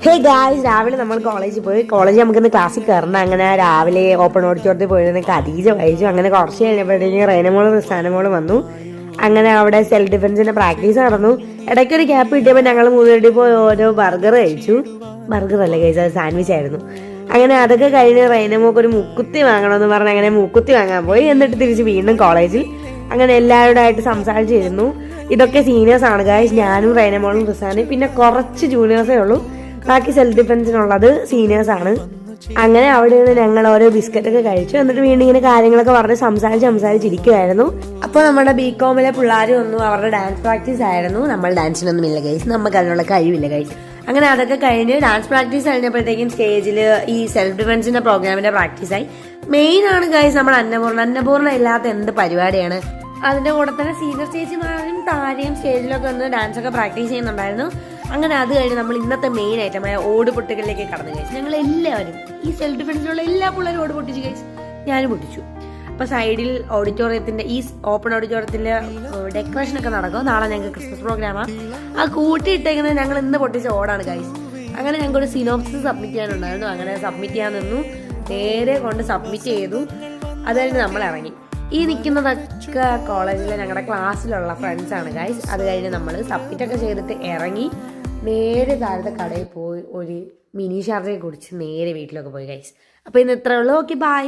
Hey guys, രാവിലെ നമ്മൾ കോളേജിൽ പോയി. നമുക്കിന്ന് ക്ലാസ്സിൽ കയറണം. അങ്ങനെ രാവിലെ ഓപ്പൺ ഓഡിറ്റോറിയത്തിൽ പോയിരുന്ന ഖദീജ വായിച്ചു. അങ്ങനെ കുറച്ച് കഴിഞ്ഞപ്പോഴത്തേക്കും റൈനമോളും റിസാനമോളും വന്നു. അങ്ങനെ അവിടെ സെൽഫ് ഡിഫൻസിന്റെ പ്രാക്ടീസ് നടന്നു. ഇടയ്ക്കൊരു ഗ്യാപ്പ് കിട്ടിയപ്പോൾ ഞങ്ങൾ മൂന്നുപേരും പോയി ഓരോ ബർഗർ കഴിച്ചു. ബർഗർ അല്ല കഴിച്ചത്, അത് സാൻഡ്വിച്ച് ആയിരുന്നു. അങ്ങനെ അതൊക്കെ കഴിഞ്ഞ് റൈനമോക്ക് ഒരു മുക്കുത്തി വാങ്ങണമെന്ന് പറഞ്ഞ് അങ്ങനെ മുക്കുത്തി വാങ്ങാൻ പോയി. എന്നിട്ട് തിരിച്ച് വീണ്ടും കോളേജിൽ അങ്ങനെ എല്ലാവരോടായിട്ട് സംസാരിച്ചിരുന്നു. ഇതൊക്കെ സീനിയേഴ്സ് ആണ് ഗായ്സ്, ഞാനും റൈനമോളും റിസാനും, പിന്നെ കുറച്ച് ജൂനിയേഴ്സേ ഉള്ളൂ. ബാക്കി സെൽഫ് ഡിഫൻസിനുള്ളത് സീനിയേഴ്സ് ആണ്. അങ്ങനെ അവിടെ നിന്ന് ഞങ്ങൾ ഓരോ ബിസ്ക്കറ്റ് ഒക്കെ കഴിച്ചു. എന്നിട്ട് വീണ്ടും ഇങ്ങനെ കാര്യങ്ങളൊക്കെ പറഞ്ഞ് സംസാരിച്ചിരിക്കുമായിരുന്നു. അപ്പോൾ നമ്മുടെ ബികോമിലെ പിള്ളേർ വന്നു. അവരുടെ ഡാൻസ് പ്രാക്ടീസ് ആയിരുന്നു. നമ്മൾ ഡാൻസിനൊന്നും ഇല്ല ഗൈസ്, നമുക്ക് അതിനുള്ള കഴിവില്ല ഗൈസ്. അങ്ങനെ അതൊക്കെ കഴിഞ്ഞ് ഡാൻസ് പ്രാക്ടീസ് കഴിഞ്ഞപ്പോഴത്തേക്കും സ്റ്റേജിൽ ഈ സെൽഫ് ഡിഫൻസിന്റെ പ്രോഗ്രാമിന്റെ പ്രാക്ടീസായി. മെയിൻ ആണ് ഗൈസ് നമ്മുടെ അന്നപൂർണ്ണ ഇല്ലാത്ത എന്ത് പരിപാടിയാണ്. അതിന്റെ കൂടെ തന്നെ സീനിയർ ചേച്ചിമാരും താരയും സ്റ്റേജിലൊക്കെ വന്ന് ഡാൻസ് ഒക്കെ പ്രാക്ടീസ് ചെയ്യുന്നുണ്ടായിരുന്നു. അങ്ങനെ അത് കഴിഞ്ഞ് നമ്മൾ ഇന്നത്തെ മെയിൻ ഐറ്റമായ ഓട് പൊട്ടുകളിലേക്ക് കടന്നു കഴിച്ചു. ഞങ്ങൾ എല്ലാവരും ഈ സെൽഫ് ഡിഫൻസിലുള്ള എല്ലാ പിള്ളേരും ഓട് പൊട്ടിച്ച് കഴിച്ചു. ഞാനും പൊട്ടിച്ചു. അപ്പൊ സൈഡിൽ ഓഡിറ്റോറിയത്തിന്റെ ഈ ഓപ്പൺ ഓഡിറ്റോറിയത്തിന്റെ ഡെക്കറേഷൻ ഒക്കെ നടക്കും. നാളെ ഞങ്ങൾക്ക് ക്രിസ്മസ് പ്രോഗ്രാമാണ്. ആ കൂട്ടിയിട്ടേക്കുന്നത് ഞങ്ങൾ ഇന്ന് പൊട്ടിച്ച ഓടാണ് ഗൈസ്. അങ്ങനെ ഞങ്ങൾക്ക് ഒരു സിനോപ്സിസ് സബ്മിറ്റ് ചെയ്യാനുണ്ടായിരുന്നു. അങ്ങനെ സബ്മിറ്റ് ചെയ്യാൻ നിന്നു. നേരെ കൊണ്ട് സബ്മിറ്റ് ചെയ്തു. അത് കഴിഞ്ഞ് നമ്മൾ ഇറങ്ങി. ഈ നിൽക്കുന്നതൊക്കെ കോളേജിലെ ഞങ്ങളുടെ ക്ലാസ്സിലുള്ള ഫ്രണ്ട്സാണ് ഗൈസ്. അത് കഴിഞ്ഞ് നമ്മൾ സബ്മിറ്റൊക്കെ ചെയ്തിട്ട് ഇറങ്ങി നേരെ താഴത്തെ കടയിൽ പോയി ഒരു മിനി ഷാർജയെ കുടിച്ച് നേരെ വീട്ടിലൊക്കെ പോയി ഗൈസ്. അപ്പോൾ ഇന്ന് ഇത്രയേ ഉള്ളൂ. Okay, by.